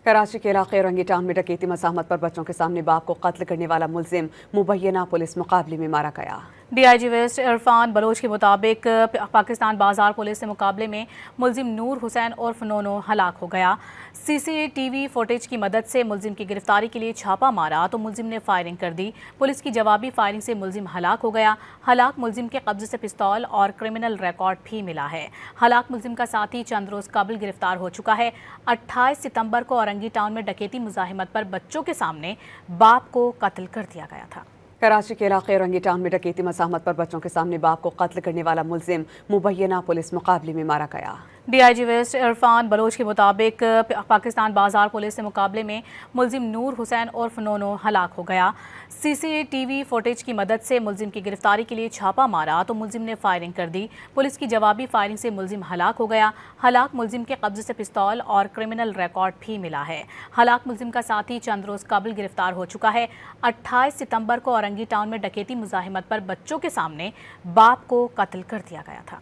कराची के इलाके रंगी टाउन में डकैती मज़ाहमत पर बच्चों के सामने बाप को कत्ल करने वाला मुलजिम मुबैना पुलिस मुकाबले में मारा गया। DIG वेस्ट इरफान बलोच के मुताबिक पाकिस्तान बाजार पुलिस से मुकाबले में मुलजिम नूर हुसैन उर्फ नोनो हलाक हो गया। CCTV फुटेज की मदद से मुलजिम की गिरफ्तारी के लिए छापा मारा तो मुलजिम ने फायरिंग कर दी। पुलिस की जवाबी फायरिंग से मुलजिम हलाक हो गया। हलाक मुलजिम के कब्जे से पिस्तौल और क्रिमिनल रिकॉर्ड भी मिला है। हलाक मुलजिम का साथी चंद रोज कबल गिरफ्तार हो चुका है। 28 सितंबर को औरंगी टाउन में डकैती मुज़ाहिमत पर बच्चों के सामने बाप को कत्ल कर दिया गया था। कराची के इलाके रंगी टाउन में डकैती मज़ाहमत पर बच्चों के सामने बाप को कत्ल करने वाला मुलजिम मुबैना पुलिस मुकाबले में मारा गया। DIG वेस्ट इरफान बलोच के मुताबिक पाकिस्तान बाजार पुलिस से मुकाबले में मुलजिम नूर हुसैन उर्फ नोनो हलाक हो गया। CCTV फुटेज की मदद से मुलजिम की गिरफ्तारी के लिए छापा मारा तो मुलजिम ने फायरिंग कर दी। पुलिस की जवाबी फायरिंग से मुलजिम हलाक हो गया। हलाक मुलजिम के कब्जे से पिस्तौल और क्रिमिनल रिकॉर्ड भी मिला है। हलाक मुलजिम का साथी चंद रोज कबल गिरफ्तार हो चुका है। 28 सितंबर को औरंगी टाउन में डकैती मुज़ाहिमत पर बच्चों के सामने बाप को कत्ल कर दिया गया था।